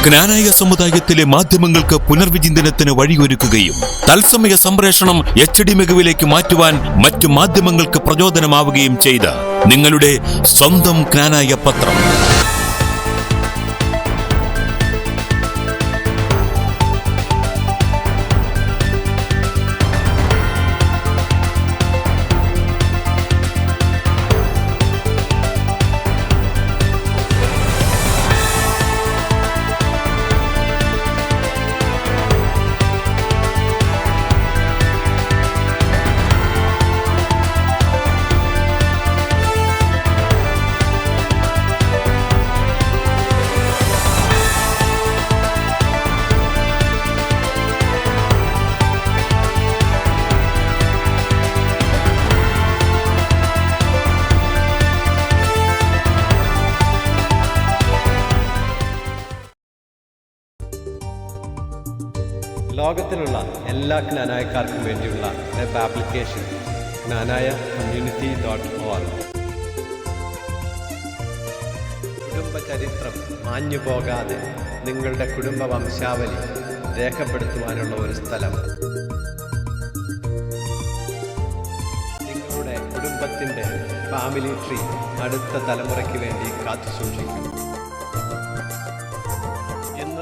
ജ്ഞാനായ സമുദായത്തിലെ മാധ്യമങ്ങൾക്ക് പുനർവിചിന്തനത്തിന് വഴിയൊരുക്കുകയും തത്സമയ സംപ്രേഷണം HD മികവിലേക്ക് മാറ്റുവാൻ മറ്റു മാധ്യമങ്ങൾക്ക് പ്രചോദനമാവുകയും ചെയ്ത നിങ്ങളുടെ സ്വന്തം ജ്ഞാനായ പത്രം. ലോകത്തിലുള്ള എല്ലാ ജ്ഞാനായക്കാർക്കും വേണ്ടിയുള്ള വെബ് ആപ്ലിക്കേഷൻ ജ്ഞാനായ-community.org. കുടുംബചരിത്രം മാഞ്ഞു പോകാതെ നിങ്ങളുടെ കുടുംബ വംശാവലി രേഖപ്പെടുത്തുവാനുള്ള ഒരു സ്ഥലം. നിങ്ങളുടെ കുടുംബത്തിൻ്റെ ഫാമിലി ട്രീ അടുത്ത തലമുറയ്ക്ക് വേണ്ടി കാത്തു സൂക്ഷിക്കും.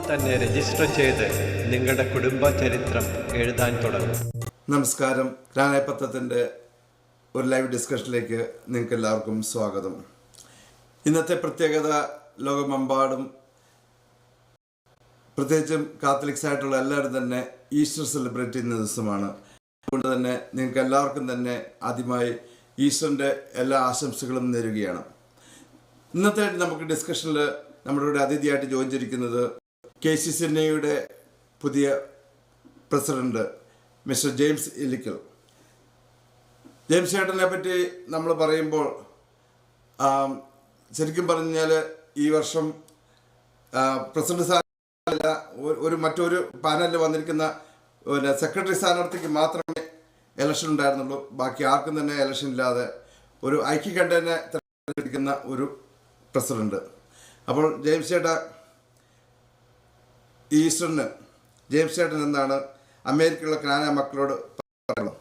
തന്നെ രജിസ്റ്റർ ചെയ്ത് നിങ്ങളുടെ കുടുംബ ചരിത്രം എഴുതാൻ തുടങ്ങും. നമസ്കാരം. ജ്ഞാനായ പത്രത്തിൻ്റെ ഒരു ലൈവ് ഡിസ്കഷനിലേക്ക് നിങ്ങൾക്ക് എല്ലാവർക്കും സ്വാഗതം. ഇന്നത്തെ പ്രത്യേകത ലോകമെമ്പാടും പ്രത്യേകിച്ചും കാത്തലിക്സ് ആയിട്ടുള്ള എല്ലാവരും തന്നെ ഈസ്റ്റർ സെലിബ്രേറ്റ് ചെയ്യുന്ന ദിവസമാണ്. അതുകൊണ്ട് തന്നെ നിങ്ങൾക്ക് എല്ലാവർക്കും തന്നെ ആദ്യമായി ഈസ്റ്ററിൻ്റെ എല്ലാ ആശംസകളും നേരുകയാണ്. ഇന്നത്തെ നമുക്ക് ഡിസ്കഷനിൽ നമ്മുടെ കൂടെ അതിഥിയായിട്ട് ജോയിൻ ചെയ്തിരിക്കുന്നത് KCCNAയുടെ പുതിയ president mister James Illikkal. James ചേട്ടനെ പറ്റി നമ്മൾ പറയുമ്പോൾ ശരിക്കും പറഞ്ഞാൽ ഈ വർഷം പ്രസിഡന്റ് സ്ഥാനമല്ല, മറ്റൊരു പാനലിൽ വന്നിരിക്കുന്ന സെക്രട്ടറി സ്ഥാനാർത്ഥിക്ക് മാത്രമേ ഇലക്ഷൻ ഉണ്ടായിരുന്നുള്ളൂ. ബാക്കി ആർക്കും തന്നെ ഇലക്ഷൻ ഇല്ലാതെ ഒരു ഐക്യകണ്ഠേനെ തിരഞ്ഞെടുക്കുന്ന ഒരു പ്രസിഡന്റ്. അപ്പോൾ ജെയിംസ് ചേട്ടാ, ഈസ്റ്ററിന് ജെയിംസ് ചേട്ടൻ എന്താണ് അമേരിക്കയിലുള്ള ജ്ഞാനായ മക്കളോട് പറയുന്നത്?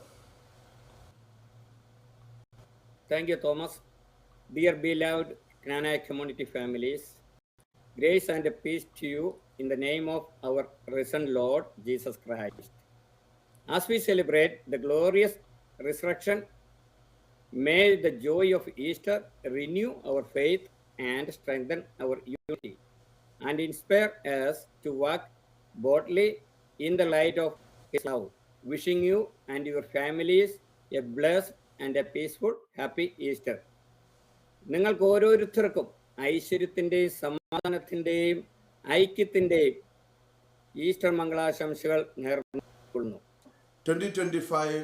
Thank you, Thomas. Dear beloved Gnanaya community families, grace and peace to you in the name of our risen Lord Jesus Christ. As we celebrate the glorious resurrection, may the joy of Easter renew our faith and strengthen our unity, and inspire us to walk boldly in the light of His love. Wishing you and your families a blessed and a peaceful, happy Easter. നിങ്ങൾക്ക് ഓരോരുത്തർക്കും ഐശ്വര്യത്തിൻ്റെയും സമാധാനത്തിൻ്റെയും ഐക്യത്തിൻ്റെയും Easter മംഗളാശംസകൾ നേർന്നു. 2025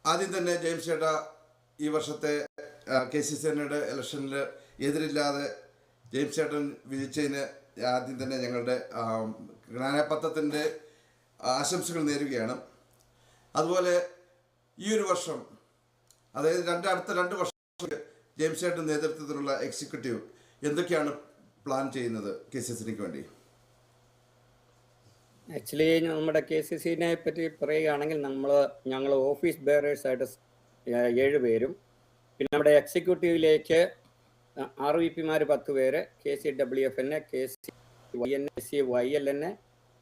ആദ്യം തന്നെ James ചേട്ടാ, ഈ വർഷത്തെ KCCNAയുടെ ഇലക്ഷനിൽ എതിരില്ലാതെ ജെയിംസ് ചേട്ടൻ വിജയിച്ചതിന് ആദ്യം തന്നെ ഞങ്ങളുടെ ജ്ഞാനായ പത്രത്തിൻ്റെ ആശംസകൾ നേരുകയാണ്. അതുപോലെ ഈ ഒരു വർഷം, അതായത് അടുത്ത 2 വർഷം ജെയിംസ് ചേട്ടൻ നേതൃത്വത്തിലുള്ള എക്സിക്യൂട്ടീവ് എന്തൊക്കെയാണ് പ്ലാൻ ചെയ്യുന്നത് KCCNAയ്ക്ക് വേണ്ടി? ആക്ച്വലി നമ്മുടെ KCCNAയെ പറ്റി പറയുകയാണെങ്കിൽ ഞങ്ങൾ ഓഫീസ് ബെയറേഴ്സായിട്ട് 7 പേരും, പിന്നെ നമ്മുടെ എക്സിക്യൂട്ടീവിലേക്ക് RVPമാർ 10 പേര്, KCWFN, KCYN, SCYLN,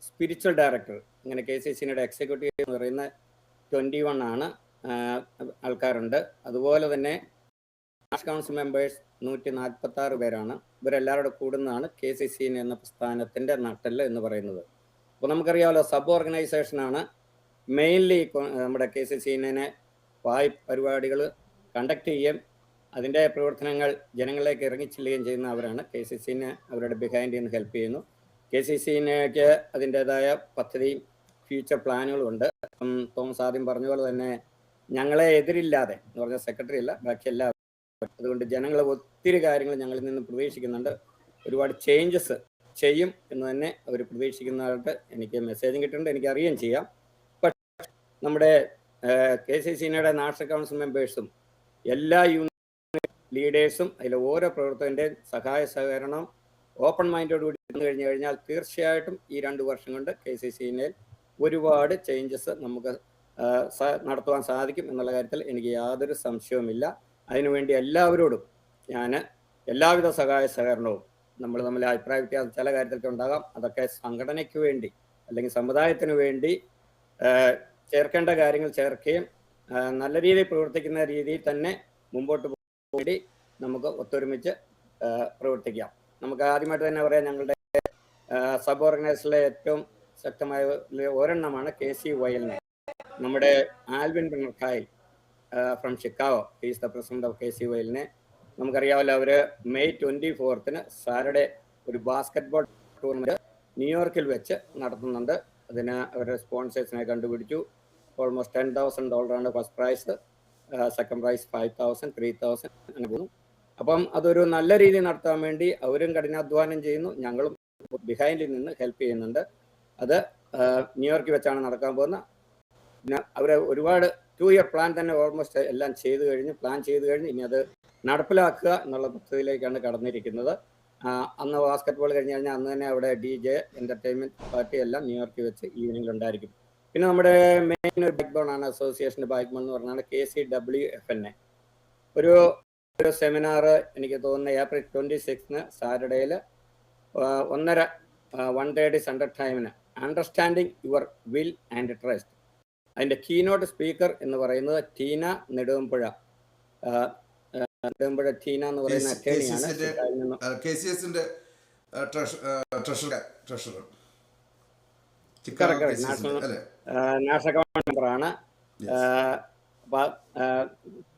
spiritual director, അങ്ങനെ KCCNAയുടെ എക്സിക്യൂട്ടീവ് എന്ന് പറയുന്ന 21 ആണ് ആൾക്കാരുണ്ട്. അതുപോലെ തന്നെ നാഷണൽ കൗൺസിൽ മെമ്പേഴ്സ് 146 പേരാണ്. ഇവരെല്ലാവരും കൂടുന്നതാണ് KCCNA എന്ന പ്രസ്ഥാനത്തിൻ്റെ നട്ടെല്ല് എന്ന് പറയുന്നത്. അപ്പോൾ നമുക്കറിയാമല്ലോ, സബ് ഓർഗനൈസേഷനാണ് മെയിൻലി നമ്മുടെ KCCNA പരിപാടികൾ കണ്ടക്ട് ചെയ്യുകയും അതിൻ്റെ പ്രവർത്തനങ്ങൾ ജനങ്ങളിലേക്ക് ഇറങ്ങിച്ചെല്ലുകയും ചെയ്യുന്ന അവരാണ്. KCCNA അവരുടെ ബിഹൈൻഡ് നിന്ന് ഹെൽപ്പ് ചെയ്യുന്നു. KCCNAയ്ക്ക് അതിൻ്റേതായ പദ്ധതിയും ഫ്യൂച്ചർ പ്ലാനുകളും ഉണ്ട്. തോമസ് ആദ്യം പറഞ്ഞ പോലെ തന്നെ ഞങ്ങളെ എതിരില്ലാതെ എന്ന് പറഞ്ഞാൽ സെക്രട്ടറി അല്ല, ബാക്കി എല്ലാവരും. അതുകൊണ്ട് ജനങ്ങൾ ഒത്തിരി കാര്യങ്ങൾ ഞങ്ങളിൽ നിന്ന് പ്രതീക്ഷിക്കുന്നുണ്ട്. ഒരുപാട് ചേഞ്ചസ് ചെയ്യും എന്ന് തന്നെ അവർ പ്രതീക്ഷിക്കുന്നതായിട്ട് എനിക്ക് മെസ്സേജും കിട്ടുന്നുണ്ട്, എനിക്ക് അറിയുകയും ചെയ്യാം. പക്ഷേ നമ്മുടെ KCCNAയുടെ നാഷണൽ കൗൺസിൽ മെമ്പേഴ്സും എല്ലാ ലീഡേഴ്സും അതിലെ ഓരോ പ്രവർത്തകൻ്റെയും സഹായ സഹകരണം ഓപ്പൺ മൈൻഡോടുകൂടി കഴിഞ്ഞു കഴിഞ്ഞാൽ തീർച്ചയായിട്ടും ഈ 2 വർഷം കൊണ്ട് KCCനെ ഒരുപാട് ചേഞ്ചസ് നമുക്ക് നടത്തുവാൻ സാധിക്കും എന്നുള്ള കാര്യത്തിൽ എനിക്ക് യാതൊരു സംശയവുമില്ല. അതിനുവേണ്ടി എല്ലാവരോടും ഞാൻ എല്ലാവിധ സഹായ സഹകരണവും, നമ്മൾ തമ്മിൽ അഭിപ്രായ വ്യത്യാസം ചില കാര്യത്തിലൊക്കെ ഉണ്ടാകാം, അതൊക്കെ സംഘടനയ്ക്ക് വേണ്ടി അല്ലെങ്കിൽ സമുദായത്തിന് വേണ്ടി ചേർക്കേണ്ട കാര്യങ്ങൾ ചേർക്കുകയും നല്ല രീതിയിൽ പ്രവർത്തിക്കുന്ന രീതിയിൽ തന്നെ മുമ്പോട്ട് പോയി നമുക്ക് ഒത്തൊരുമിച്ച് പ്രവർത്തിക്കാം. നമുക്ക് ആദ്യമായിട്ട് തന്നെ പറയാം, ഞങ്ങളുടെ സബ് ഓർഗനൈസേഷനിലെ ഏറ്റവും ശക്തമായ ഒരെണ്ണമാണ് KCYL. നമ്മുടെ ആൽവിൻ ബെർണർക്കായിൽ from Chicago, he's the president of KCYL. നമുക്കറിയാമല്ലോ, അവർ May 24 സാറ്റർഡേ ഒരു ബാസ്കറ്റ്ബോൾ ടൂർണമെന്റ് ന്യൂയോർക്കിൽ വെച്ച് നടത്തുന്നുണ്ട്. അതിന് അവരുടെ സ്പോൺസേഴ്സിനെ കണ്ടുപിടിച്ചു. Almost $10,000 first prize, second prize 5,000, 3,000 അങ്ങനെ പോകുന്നു. അപ്പം അതൊരു നല്ല രീതിയിൽ നടത്താൻ വേണ്ടി അവരും കഠിനാധ്വാനം ചെയ്യുന്നു, ഞങ്ങളും ബിഹൈൻഡിൽ നിന്ന് ഹെൽപ്പ് ചെയ്യുന്നുണ്ട്. അത് ന്യൂയോർക്കിൽ വെച്ചാണ് നടക്കാൻ പോകുന്നത്. പിന്നെ അവർ ഒരുപാട് 2 year പ്ലാൻ തന്നെ ഓൾമോസ്റ്റ് എല്ലാം പ്ലാൻ ചെയ്ത് കഴിഞ്ഞ് ഇനി അത് നടപ്പിലാക്കുക എന്നുള്ള പദ്ധതിയിലേക്കാണ് കടന്നിരിക്കുന്നത്. അന്ന് ബാസ്കറ്റ്ബോൾ കഴിഞ്ഞ് കഴിഞ്ഞാൽ അന്ന് തന്നെ അവിടെ DJ എൻ്റർടൈൻമെൻറ്റ് പാർട്ടി എല്ലാം ന്യൂയോർക്കിൽ വെച്ച് ഈവനിങ്ങിൽ ഉണ്ടായിരിക്കും. പിന്നെ നമ്മുടെ മെയിൻ ഒരു ബാക്ക് ബോൺ ആണ്, അസോസിയേഷൻ്റെ ബാക്ക് ബോൺ എന്ന് പറഞ്ഞാൽ KCWFNA. ഒരു സെമിനാർ എനിക്ക് തോന്നുന്ന April 26 സാറ്റർഡേയിൽ 1:30 സെൻട്രൽ ടൈമിന് understanding your will and trust. അതിൻ്റെ കീനോട്ട് സ്പീക്കർ എന്ന് പറയുന്നത് ടീന നെടുമ്പുഴ. ടീന എന്ന് പറയുന്ന അറ്റേണിയാണ്. നാഷണൽ കൗൺസിൽ മെമ്പറാണ്.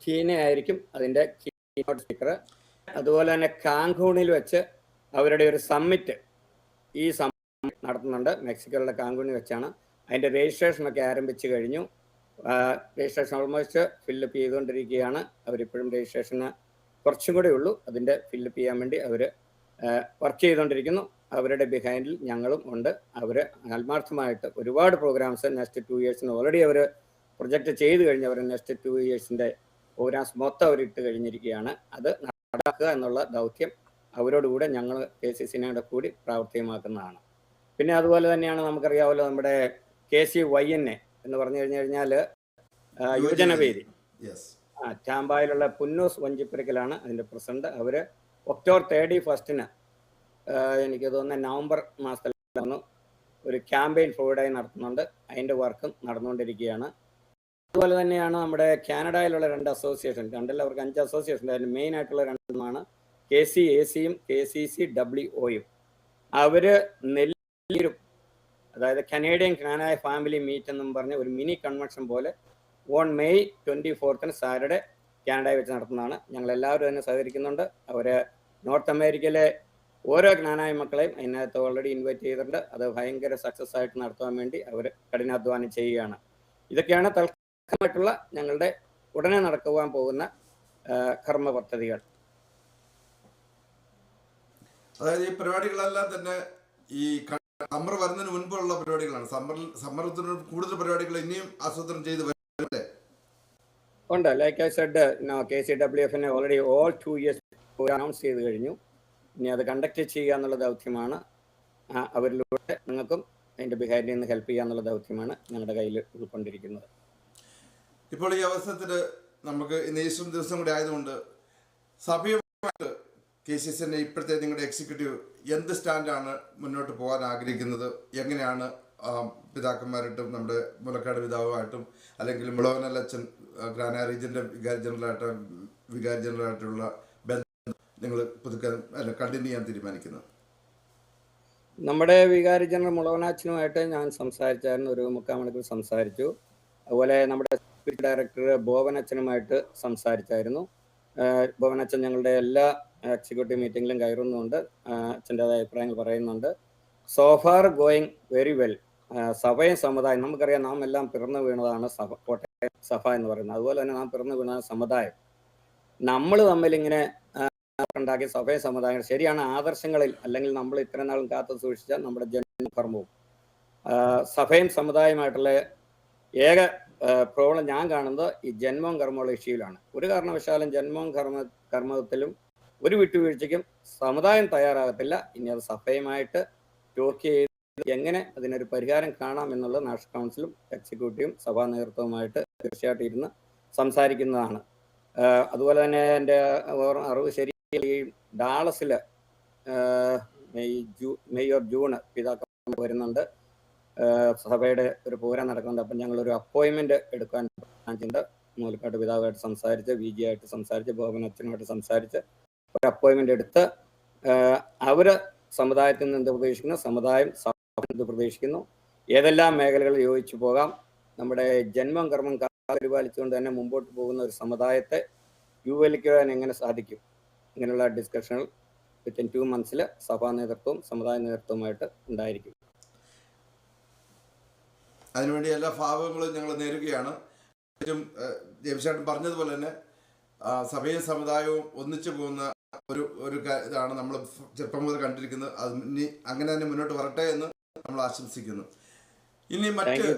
ടീന ആയിരിക്കും അതിൻ്റെ കീനോട്ട് സ്പീക്കർ. അതുപോലെ തന്നെ കാങ്കൂണിൽ വെച്ച് അവരുടെ ഒരു സമ്മിറ്റ് നടത്തുന്നുണ്ട്. മെക്സിക്കോയിലെ കാങ്കൂണിൽ വെച്ചാണ്. അതിൻ്റെ രജിസ്ട്രേഷനൊക്കെ ആരംഭിച്ചു കഴിഞ്ഞു. രജിസ്ട്രേഷൻ ഓൾമോസ്റ്റ് ഫില്ലപ്പ് ചെയ്തുകൊണ്ടിരിക്കുകയാണ്. അവരിപ്പോഴും രജിസ്ട്രേഷന് കുറച്ചും കൂടെ ഉള്ളൂ. അതിൻ്റെ ഫില്ലപ്പ് ചെയ്യാൻ വേണ്ടി അവർ വർക്ക് ചെയ്തുകൊണ്ടിരിക്കുന്നു. അവരുടെ ബിഹൈൻഡിൽ ഞങ്ങളും ഉണ്ട്. അവർ ആത്മാർത്ഥമായിട്ട് ഒരുപാട് പ്രോഗ്രാംസ് നെക്സ്റ്റ് 2 years ഓൾറെഡി അവർ പ്രൊജക്റ്റ് ചെയ്ത് കഴിഞ്ഞ് അവർ നെക്സ്റ്റ് 2 years പ്രോഗ്രാംസ് മൊത്തം അവരിട്ട് കഴിഞ്ഞിരിക്കുകയാണ്. അത് നടക്കുക എന്നുള്ള ദൗത്യം അവരോടുകൂടെ ഞങ്ങൾ KCCനോട് കൂടി പ്രാവർത്തികമാക്കുന്നതാണ്. പിന്നെ അതുപോലെ തന്നെയാണ് നമുക്കറിയാമല്ലോ, നമ്മുടെ KCYNA എന്ന് പറഞ്ഞു കഴിഞ്ഞാൽ യുവജനവേദി ചാമ്പായിലുള്ള പുന്നൂസ് വഞ്ചിപ്പുരക്കലാണ് അതിൻ്റെ പ്രസിഡന്റ്. അവർ October 31 എനിക്ക് തോന്നുന്ന നവംബർ മാസത്തിലാണ് ഒരു ക്യാമ്പയിൻ ഫോർവേഡായി നടത്തുന്നുണ്ട്. അതിൻ്റെ വർക്കും നടന്നുകൊണ്ടിരിക്കുകയാണ്. അതുപോലെ തന്നെയാണ് നമ്മുടെ കാനഡയിലുള്ള 2 അസോസിയേഷൻ, അവർക്ക് 5 അസോസിയേഷൻ. അതിന് മെയിൻ ആയിട്ടുള്ള 2 KCACയും KCCWOയും. അവർ നെല്ലൂരും, അതായത് കനേഡിയൻ കാനായ ഫാമിലി മീറ്റ് എന്നും പറഞ്ഞ ഒരു മിനി കൺവെൻഷൻ പോലെ ഓൺ May 24 സാറ്റർഡേ കാനഡയിൽ വെച്ച് നടത്തുന്നതാണ്. ഞങ്ങൾ എല്ലാവരും തന്നെ സഹകരിക്കുന്നുണ്ട്. അവർ നോർത്ത് അമേരിക്കയിലെ ഓരോ ജ്ഞാനായ മക്കളെയും അതിനകത്ത് ഓൾറെഡി ഇൻവൈറ്റ് ചെയ്തിട്ടുണ്ട്. അത് ഭയങ്കര സക്സസ് ആയിട്ട് നടത്താൻ വേണ്ടി അവർ കഠിനാധ്വാനം ചെയ്യുകയാണ്. ഇതൊക്കെയാണ് തൽക്കാലമായിട്ടുള്ള ഞങ്ങളുടെ ഉടനെ നടക്കുവാൻ പോകുന്ന കർമ്മ പദ്ധതികൾ. അതായത് ഈ പരിപാടികളെല്ലാം തന്നെ ഈ സമ്മർ വരുന്നതിന് മുൻപുള്ള പരിപാടികളാണ്. സമ്മർത്തിന് കൂടുതൽ പരിപാടികൾ ഇനിയും ആസൂത്രണം ചെയ്ത് വരുന്നുണ്ട്. ഉണ്ട്. ലൈക്ക് ഐ സെഡ്, KCWFനെ ഓൾറെഡി all 2 years അനൗൺസ് ചെയ്ത് കഴിഞ്ഞു. ഇനി അത് കണ്ടക്ട് ചെയ്യുക എന്നുള്ള ദൗത്യമാണ്. അവരിലൂടെ നിങ്ങൾക്കും അതിൻ്റെ ബിഹൈൻഡിൽ നിന്ന് ഹെൽപ്പ് ചെയ്യുക എന്നുള്ള ദൗത്യമാണ് ഞങ്ങളുടെ കയ്യിൽ ഉൾക്കൊണ്ടിരിക്കുന്നത്. ഇപ്പോൾ ഈ അവസരത്തിൽ നമുക്ക് ഇന്ന് ഈസ്റ്റർ ദിവസം കൂടി ആയതുകൊണ്ട് സഭയുമായിട്ട് KCCന്റെ ഇപ്പോഴത്തെ നിങ്ങളുടെ എക്സിക്യൂട്ടീവ് എന്ത് സ്റ്റാൻഡാണ് മുന്നോട്ട് പോകാൻ ആഗ്രഹിക്കുന്നത്? എങ്ങനെയാണ് പിതാക്കന്മാരായിട്ടും നമ്മുടെ മുലക്കാട് പിതാവുമായിട്ടും അല്ലെങ്കിൽ മുളവനല്ലച്ചൻ ഗ്രാന റീജിയൻ്റെ വികാരി ജനറലായിട്ടുള്ള ബന്ധം നിങ്ങൾ പുതുക്കാൻ കണ്ടിന്യൂ ചെയ്യാൻ തീരുമാനിക്കുന്നത്? നമ്മുടെ വികാരി ജനറൽ മുളവനാച്ചനുമായിട്ട് ഞാൻ സംസാരിച്ചായിരുന്നു, ഒരു 3/4 മണിക്കൂർ സംസാരിച്ചു. അതുപോലെ നമ്മുടെ സ്പിരിറ്റ് ഡയറക്ടർ ബോവനച്ചനുമായിട്ട് സംസാരിച്ചായിരുന്നു. ബോവനച്ചൻ ഞങ്ങളുടെ എല്ലാ എക്സിക്യൂട്ടീവ് മീറ്റിങ്ങിലും കയറുന്നുണ്ട്, അച്ഛൻ്റെതായ അഭിപ്രായങ്ങൾ പറയുന്നുണ്ട്. So far going very well. സഭയും സമുദായം, നമുക്കറിയാം നാം എല്ലാം പിറന്നു വീണതാണ് കോട്ടയം സഭ എന്ന് പറയുന്നത്. അതുപോലെ തന്നെ നാം പിറന്നു വീണ സമുദായം. നമ്മൾ തമ്മിൽ ഇങ്ങനെ ഉണ്ടാക്കിയ സഭയും സമുദായം ശരിയാണ്. ആദർശങ്ങളിൽ അല്ലെങ്കിൽ നമ്മൾ ഇത്ര നാളും കാത്തു സൂക്ഷിച്ച നമ്മുടെ ജന്മകർമ്മവും സഭയും സമുദായമായിട്ടുള്ള ഏക പ്രോബ്ലം ഞാൻ കാണുന്നത് ഈ ജന്മവും കർമ്മമുള്ള ഇഷ്യൂലാണ്. ഒരു കാരണവശാലും ജന്മവും കർമ്മത്തിലും ഒരു വിട്ടുവീഴ്ചയ്ക്കും സമുദായം തയ്യാറാകത്തില്ല. ഇനി അത് സഭയുമായിട്ട് ടോക്ക് ചെയ്ത് എങ്ങനെ അതിനൊരു പരിഹാരം കാണാം എന്നുള്ളത് നാഷണൽ കൗൺസിലും എക്സിക്യൂട്ടീവും സഭാ നേതൃത്വവുമായിട്ട് തീർച്ചയായിട്ടും ഇരുന്ന് സംസാരിക്കുന്നതാണ്. അതുപോലെ തന്നെ എൻ്റെ അറിവ് ശരി, ഈ ഡാളസിൽ മെയ് ഓർ ജൂൺ പിതാക്കൾ വരുന്നുണ്ട്, സഭയുടെ ഒരു പ്രോഗ്രാം നടക്കുന്നുണ്ട്. അപ്പം ഞങ്ങളൊരു അപ്പോയിൻമെന്റ് എടുക്കാൻ ചിന്ത മൂലക്കാട്ട് പിതാവായിട്ട് സംസാരിച്ച്, VG ആയിട്ട് സംസാരിച്ച്, ബോബനച്ഛനുമായിട്ട് സംസാരിച്ച് ഒരു അപ്പോയിൻമെന്റ് എടുത്ത് അവര് സമുദായത്തിൽ നിന്ന് എന്ത് പ്രതീക്ഷിക്കുന്നു, സമുദായം എന്ത് പ്രതീക്ഷിക്കുന്നു, ഏതെല്ലാം മേഖലകളിൽ യോജിച്ചു പോകാം, നമ്മുടെ ജന്മം കർമ്മം പരിപാലിച്ചുകൊണ്ട് തന്നെ മുമ്പോട്ട് പോകുന്ന ഒരു സമുദായത്തെ രൂപവൽക്കരിക്കാൻ എങ്ങനെ സാധിക്കും, ഇങ്ങനെയുള്ള ഡിസ്കഷനുകൾ വിത്തിൻ 2 months സഭാ നേതൃത്വവും സമുദായ നേതൃത്വവുമായിട്ട് ഉണ്ടായിരിക്കും. അതിനുവേണ്ടി എല്ലാ ഭാവങ്ങളും ഞങ്ങൾ നേരുകയാണ്. ഏറ്റവും ജെയിംസ് പറഞ്ഞതുപോലെ തന്നെ സഭയും സമുദായവും ഒന്നിച്ചു പോകുന്ന ഒരു ഇതാണ് നമ്മൾ ചെറുപ്പം മുതൽ കണ്ടിരിക്കുന്നത്. അത് ഇനി അങ്ങനെ തന്നെ മുന്നോട്ട് വരട്ടെ എന്ന് നമ്മൾ ആശംസിക്കുന്നു. ഇനി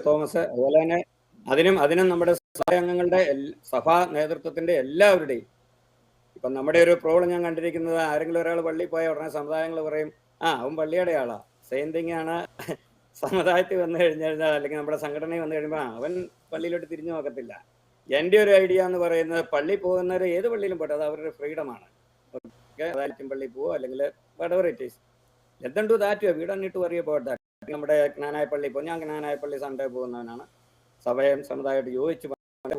തോമസ്, അതുപോലെ തന്നെ അതിനും നമ്മുടെ സഭാംഗങ്ങളുടെ സഭാ നേതൃത്വത്തിന്റെ എല്ലാവരുടെയും, ഇപ്പം നമ്മുടെ ഒരു പ്രോബ്ലം ഞാൻ കണ്ടിരിക്കുന്നത്, ആരെങ്കിലും ഒരാൾ പള്ളിയിൽ പോയ ഉടനെ സമുദായങ്ങൾ പറയും അവൻ പള്ളിയുടെ ആളാ. സെയിം തിങ് ആണ് സമുദായത്തിൽ വന്നു കഴിഞ്ഞാൽ, അല്ലെങ്കിൽ നമ്മുടെ സംഘടനയിൽ വന്നു കഴിയുമ്പോൾ അവൻ പള്ളിയിലോട്ട് തിരിഞ്ഞു നോക്കത്തില്ല. എൻ്റെ ഒരു ഐഡിയ എന്ന് പറയുന്നത്, പള്ളി പോകുന്നവർ ഏത് പള്ളിയിലും പോട്ടെ, അത് അവരുടെ ഫ്രീഡമാണ്. ഓക്കെ, അതായിരിക്കും പള്ളിയിൽ പോവോ അല്ലെങ്കിൽ whatever it is, let them do that. We don't need to worry about that. നമ്മുടെ ജ്ഞാനായ പള്ളി പോകും, ഞാൻ ജ്ഞാനായ പള്ളി സൺഡേ പോകുന്നവനാണ്, സമുദായമായിട്ട് യോജിച്ച്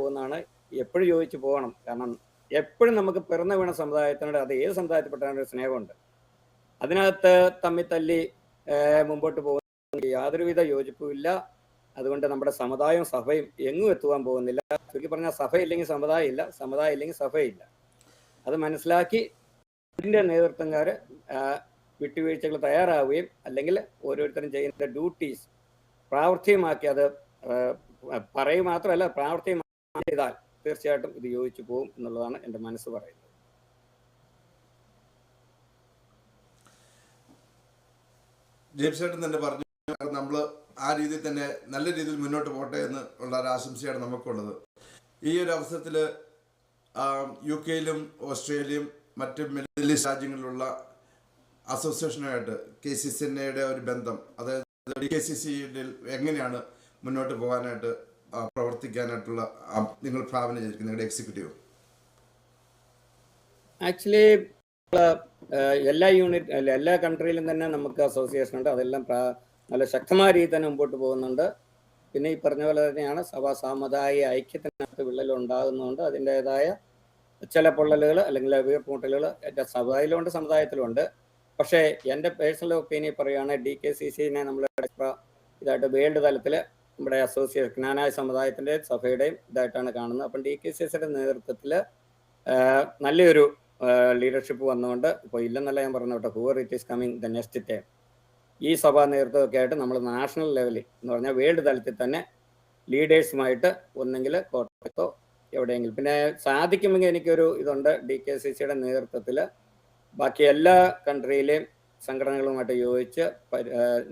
പോകുന്നതാണ്. എപ്പോഴും യോജിച്ച് പോകണം. കാരണം എപ്പോഴും നമുക്ക് പിറന്നു വീണ സമുദായത്തിനോട്, അത് ഏത് സമുദായത്തിൽപ്പെട്ടാലും സ്നേഹമുണ്ട്. അതിനകത്ത് തമ്മിൽ തല്ലി മുമ്പോട്ട് പോകുന്ന യാതൊരുവിധ യോജിപ്പുമില്ല. അതുകൊണ്ട് നമ്മുടെ സമുദായവും സഭയും എങ്ങും എത്തുവാൻ പോകുന്നില്ല. ചുരുക്കി പറഞ്ഞാൽ സഭയില്ലെങ്കിൽ സമുദായം ഇല്ല, സമുദായം ഇല്ലെങ്കിൽ സഭയില്ല. അത് മനസ്സിലാക്കി ഇതിൻ്റെ നേതൃത്വക്കാർ വിട്ടുവീഴ്ചകൾ തയ്യാറാവുകയും അല്ലെങ്കിൽ ഓരോരുത്തരും ചെയ്യുന്ന ഡ്യൂട്ടീസ് പ്രാവർത്തികമാക്കി, അത് പറയുക മാത്രമല്ല പ്രാവർത്തികമാക്കി ചെയ്താൽ തീർച്ചയായിട്ടും ഇത് യോജിച്ചു പോകും എന്നുള്ളതാണ് എൻ്റെ മനസ്സ് പറയുന്നത്. ജെയിംസ് ചേട്ടൻ തന്നെ പറഞ്ഞു, നമ്മൾ ആ രീതിയിൽ തന്നെ നല്ല രീതിയിൽ മുന്നോട്ട് പോട്ടെ എന്ന് ഉള്ള ഒരു ആശംസയാണ് നമുക്കുള്ളത്. ഈ ഒരു അവസരത്തിൽ UK ഓസ്ട്രേലിയയും മറ്റ് മിഡിൽ ഈസ്റ്റ് രാജ്യങ്ങളിലുള്ള അസോസിയേഷനുമായിട്ട് KCCNയുടെ ഒരു ബന്ധം, അതായത് DKCCയിൽ എങ്ങനെയാണ് മുന്നോട്ട് പോകാനായിട്ട് പ്രവർത്തിക്കാനായിട്ടുള്ള നിങ്ങൾ ഭാവന ചെയ്തിരിക്കുന്നത്, നിങ്ങളുടെ എക്സിക്യൂട്ടീവ്? ആക്ച്വലി എല്ലാ കൺട്രിയിലും തന്നെ നമുക്ക് അസോസിയേഷൻ ഉണ്ട്. അതെല്ലാം നല്ല ശക്തമായ രീതിയിൽ തന്നെ മുമ്പോട്ട് പോകുന്നുണ്ട്. പിന്നെ ഈ പറഞ്ഞ പോലെ തന്നെയാണ് സഭാ സാമുദായിക ഐക്യത്തിനകത്ത് വിള്ളൽ ഉണ്ടാകുന്നതുകൊണ്ട് അതിൻ്റെതായ ചില പൊള്ളലുകൾ അല്ലെങ്കിൽ വീർപ്പൂട്ടലുകൾ എൻ്റെ സഭയിലുണ്ട്, സമുദായത്തിലുണ്ട്. പക്ഷേ എൻ്റെ പേഴ്സണൽ ഒപ്പീനിയൻ പറയുകയാണെങ്കിൽ DKCCനെ നമ്മൾ ഇതായിട്ട് വേൾഡ് തലത്തിൽ നമ്മുടെ അസോസിയേഷൻ ജ്ഞാനായ സമുദായത്തിൻ്റെ സഭയുടെയും ഇതായിട്ടാണ് കാണുന്നത്. അപ്പം DKCCയുടെ നേതൃത്വത്തിൽ നല്ലൊരു ലീഡർഷിപ്പ് വന്നുകൊണ്ട്, ഇപ്പോൾ ഇല്ലെന്നല്ല ഞാൻ പറഞ്ഞു കേട്ടോ, Hoover it is coming the next time, ഈ സഭാ നേതൃത്വമൊക്കെ ആയിട്ട് നമ്മൾ നാഷണൽ ലെവലിൽ എന്ന് പറഞ്ഞാൽ വേൾഡ് തലത്തിൽ തന്നെ ലീഡേഴ്സുമായിട്ട് ഒന്നെങ്കിൽ കോട്ടയത്തോ എവിടെയെങ്കിലും, പിന്നെ സാധിക്കുമെങ്കിൽ എനിക്കൊരു ഇതുണ്ട്, DKCCയുടെ നേതൃത്വത്തിൽ ബാക്കി എല്ലാ കൺട്രിയിലെയും സംഘടനകളുമായിട്ട് യോജിച്ച്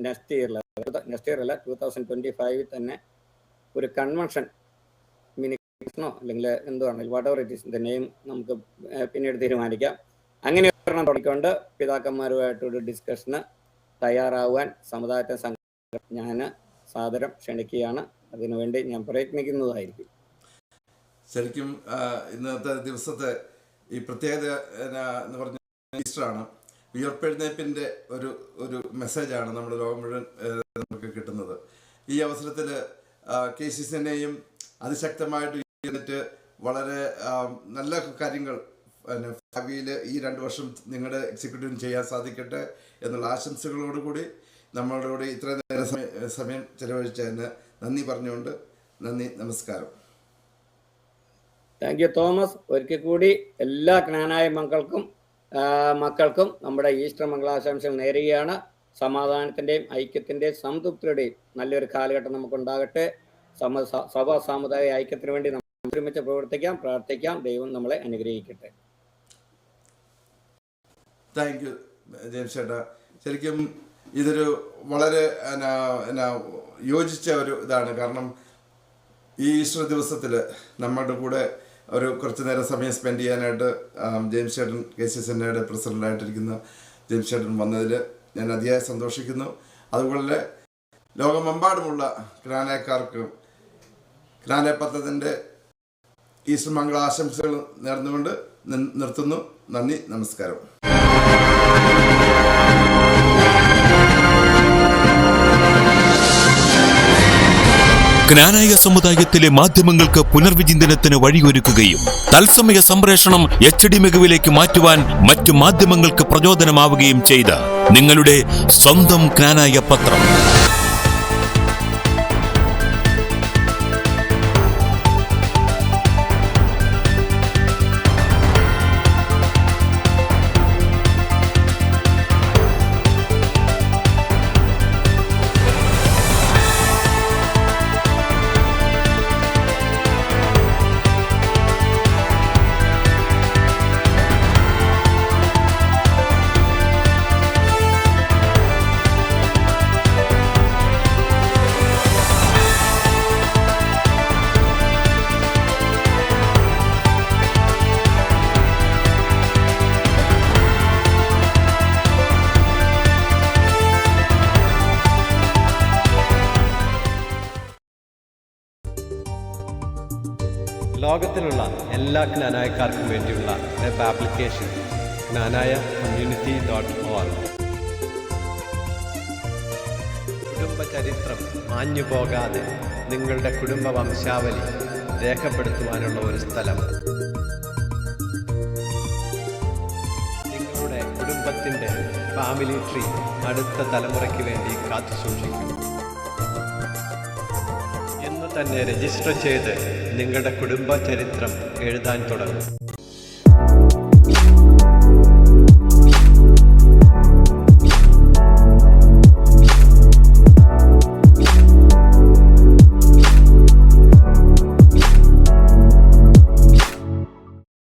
നെക്സ്റ്റ് ഇയറിൽ അല്ല 2025 തന്നെ ഒരു കൺവെൻഷൻ മിനിനോ അല്ലെങ്കിൽ എന്തുവാണെങ്കിലും whatever it is the name നമുക്ക് പിന്നീട് തീരുമാനിക്കാം. അങ്ങനെ ഒരെണ്ണം തുടങ്ങിക്കൊണ്ട് പിതാക്കന്മാരുമായിട്ടൊരു ഡിസ്കഷന് തയ്യാറാവാൻ സമുദായത്തെ ഞാൻ സാദരം ക്ഷണിക്കുകയാണ്. അതിനുവേണ്ടി ഞാൻ പ്രയത്നിക്കുന്നതായിരിക്കും. ശരിക്കും ഇന്നത്തെ ദിവസത്തെ ഈ പ്രത്യേകത എന്ന് പറഞ്ഞ ഈസ്റ്ററാണ്. ഉയർപ്പെഴുന്നേൽപ്പിൻ്റെ ഒരു മെസ്സേജാണ് നമ്മുടെ ലോകം മുഴുവൻ നമുക്ക് കിട്ടുന്നത്. ഈ അവസരത്തിൽ KCCനെയും അതിശക്തമായിട്ട് എന്നിട്ട് വളരെ നല്ല കാര്യങ്ങൾ ഭാവിയിൽ ഈ 2 വർഷം നിങ്ങളുടെ എക്സിക്യൂട്ടീവിന് ചെയ്യാൻ സാധിക്കട്ടെ എന്നുള്ള ആശംസകളോടുകൂടി നമ്മളോട് ഇത്രയും നേരം സമയം ചെലവഴിച്ചതിന് നന്ദി പറഞ്ഞുകൊണ്ട് നന്ദി, നമസ്കാരം. Thank you Thomas. ഒരിക്കൽ കൂടി എല്ലാ ജ്ഞാനായ മക്കൾക്കും നമ്മുടെ ഈസ്റ്റർ മംഗളാശംസകൾ നേരുകയാണ്. സമാധാനത്തിൻ്റെയും ഐക്യത്തിൻ്റെയും സംതൃപ്തിയുടെയും നല്ലൊരു കാലഘട്ടം നമുക്കുണ്ടാകട്ടെ. സഭാ സാമുദായിക ഐക്യത്തിന് വേണ്ടി നമ്മൾ ഒരുമിച്ച് പ്രവർത്തിക്കാം, പ്രാർത്ഥിക്കാം. ദൈവം നമ്മളെ അനുഗ്രഹിക്കട്ടെ. താങ്ക് യു ജെയിംസ് ചേട്ടാ. ശരിക്കും ഇതൊരു വളരെ യോജിച്ച ഒരു ഇതാണ്. കാരണം ഈ ഈസ്റ്റർ ദിവസത്തിൽ നമ്മുടെ കൂടെ ഒരു കുറച്ച് നേരം സമയം സ്പെൻഡ് ചെയ്യാനായിട്ട് ജെയിംസ് ചേട്ടൻ KCSNAയുടെ പ്രസിഡൻ്റായിട്ടിരിക്കുന്ന ജെയിംസ് ചേട്ടൻ വന്നതിൽ ഞാൻ അതിയായി സന്തോഷിക്കുന്നു. അതുപോലെ ലോകമെമ്പാടുമുള്ള ക്നാനായക്കാർക്ക് ക്നാനായ പത്രത്തിൻ്റെ ഈസ്റ്റർ മംഗള ആശംസകൾ നേർന്നുകൊണ്ട് നിർത്തുന്നു. നന്ദി, നമസ്കാരം. ക്നാനായ സമുദായത്തിലെ മാധ്യമങ്ങൾക്ക് പുനർവിചിന്തനത്തിന് വഴിയൊരുക്കുകയും തത്സമയ സംപ്രേഷണം HD മികവിലേക്ക് മാറ്റുവാൻ മറ്റു മാധ്യമങ്ങൾക്ക് പ്രചോദനമാവുകയും ചെയ്ത നിങ്ങളുടെ സ്വന്തം ക്നാനായ പത്രം. ലോകത്തിലുള്ള എല്ലാ ക്നാനായക്കാർക്കും വേണ്ടിയുള്ള വെബ് ആപ്ലിക്കേഷൻ knanayaCommunity.org. കുടുംബ ചരിത്രം മാഞ്ഞു പോകാതെ നിങ്ങളുടെ കുടുംബ വംശാവലി രേഖപ്പെടുത്തുവാനുള്ള ഒരു സ്ഥലം. നിങ്ങളുടെ കുടുംബത്തിൻ്റെ ഫാമിലി ട്രീ അടുത്ത തലമുറയ്ക്ക് വേണ്ടി കാത്തുസൂക്ഷിക്കും. ഇന്ന് തന്നെ രജിസ്റ്റർ ചെയ്ത് നിങ്ങളുടെ കുടുംബ ചരിത്രം എഴുതാൻ തുടങ്ങും.